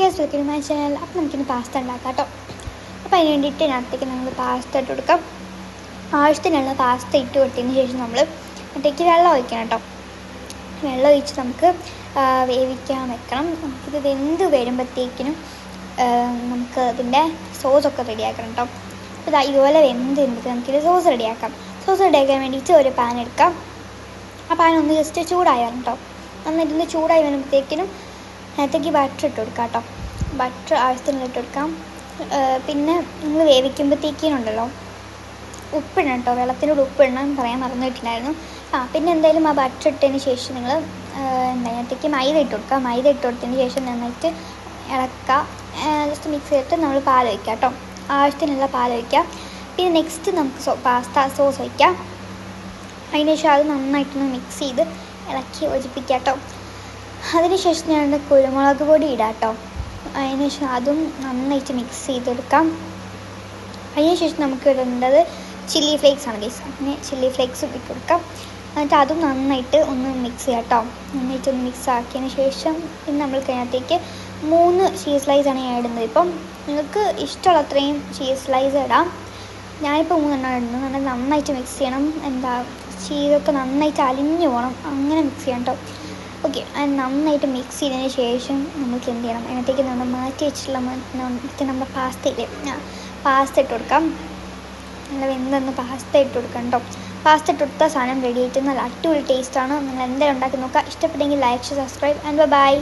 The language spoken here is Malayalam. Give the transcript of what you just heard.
Guys, welcome to my channel. അപ്പോൾ നമുക്കിന്ന് പാസ്ത ഉണ്ടാക്കാം കേട്ടോ. അപ്പോൾ അതിന് വേണ്ടിയിട്ട് ഇതിനകത്തേക്ക് നമ്മൾ പാസ്ത ഇട്ട് കൊടുക്കാം. ആവശ്യത്തിനുള്ള പാസ്ത ഇട്ട് കൊടുത്തതിന് ശേഷം നമ്മൾ അതിലേക്ക് വെള്ളം ഒഴിക്കണം കേട്ടോ. വെള്ളം ഒഴിച്ച് നമുക്ക് വേവിക്കാൻ വെക്കണം. നമുക്കിത് വെന്ത് വരുമ്പോഴത്തേക്കിനും നമുക്ക് അതിൻ്റെ സോസൊക്കെ റെഡിയാക്കണം കേട്ടോ. അപ്പോൾ ഇതുപോലെ വെന്ത് വരുമ്പോഴത്തേക്ക് നമുക്കിത് സോസ് റെഡിയാക്കാം. സോസ് റെഡിയാക്കാൻ വേണ്ടിയിട്ട് ഒരു പാൻ എടുക്കാം. ആ പാൻ ഒന്ന് ജസ്റ്റ് ചൂടായാലും കേട്ടോ. നന്നായിട്ടൊന്ന് ചൂടായി വരുമ്പോഴത്തേക്കിനും അതിനകത്തേക്ക് ബട്ടർ ഇട്ട് കൊടുക്കാം കേട്ടോ. ബട്ടർ ആവശ്യത്തിനുള്ള ഇട്ട് കൊടുക്കാം. പിന്നെ നിങ്ങൾ വേവിക്കുമ്പോഴത്തേക്കിനുണ്ടല്ലോ ഉപ്പിടണം കേട്ടോ. വെള്ളത്തിനോട് ഉപ്പിടണം പറയാൻ മറന്നിട്ടുണ്ടായിരുന്നു. പിന്നെ എന്തായാലും ആ ബട്ടർ ഇട്ടതിന് ശേഷം നിങ്ങൾ അതിനകത്തേക്ക് മൈദ ഇട്ട് കൊടുക്കുക. മൈദ ഇട്ട് കൊടുത്തതിന് ശേഷം നന്നായിട്ട് ഇളക്കുക. ജസ്റ്റ് മിക്സ് ചെയ്തിട്ട് നമ്മൾ പാൽ ഒഴിക്കുക കേട്ടോ. ആവശ്യത്തിനുള്ള പാൽ ഒഴിക്കുക. പിന്നെ നെക്സ്റ്റ് നമുക്ക് പാസ്ത സോസ് ഒഴിക്കാം. അതിന് ശേഷം അത് നന്നായിട്ടൊന്ന് മിക്സ് ചെയ്ത് ഇളക്കി യോജിപ്പിക്കുക കേട്ടോ. അതിനുശേഷം ഞാൻ കുരുമുളക് പൊടി ഇടാം കേട്ടോ. അതിനുശേഷം അതും നന്നായിട്ട് മിക്സ് ചെയ്തെടുക്കാം. അതിനുശേഷം നമുക്ക് ഇടേണ്ടത് ചില്ലി ഫ്ലേക്സ് ആണ് ഗൈസ്. അങ്ങനെ ചില്ലി ഫ്ലേക്സും ഇട്ട് കൊടുക്കാം. എന്നിട്ട് അതും നന്നായിട്ട് ഒന്ന് മിക്സ് ചെയ്യാം കേട്ടോ. നന്നായിട്ടൊന്ന് മിക്സ് ആക്കിയതിന് ശേഷം പിന്നെ നമ്മൾക്ക് അതിനകത്തേക്ക് 3 ചീസ് സ്ലൈസാണ് ഞാൻ ഇടുന്നത്. ഇപ്പം നിങ്ങൾക്ക് ഇഷ്ടമുള്ള അത്രയും ചീസ് സ്ലൈസ് ഇടാം. ഞാനിപ്പോൾ 3 ഇടുന്നത്. നന്നായിട്ട് മിക്സ് ചെയ്യണം. ചീസൊക്കെ നന്നായിട്ട് അലിഞ്ഞു പോകണം. അങ്ങനെ മിക്സ് ചെയ്യണം കേട്ടോ. ഓക്കെ, അത് നന്നായിട്ട് മിക്സ് ചെയ്തതിന് ശേഷം നമുക്ക് എന്ത് ചെയ്യണം, അതിനകത്തേക്ക് നമ്മൾ മാറ്റി വെച്ചിട്ടുള്ള നമ്മുടെ പാസ്ത ഇട്ട് കൊടുക്കാം. നല്ല വെന്തൊന്ന് പാസ്ത ഇട്ട് കൊടുക്കാം കേട്ടോ. പാസ്ത ഇട്ട് കൊടുത്ത സാധനം റെഡി ആയിട്ട് നല്ല അടിപൊളി ടേസ്റ്റാണ്. നിങ്ങൾ എന്തായാലും ഉണ്ടാക്കി നോക്കുക. ഇഷ്ടപ്പെട്ടെങ്കിൽ ലൈക്ക്, സബ്സ്ക്രൈബ് ആൻഡ് ബൈ.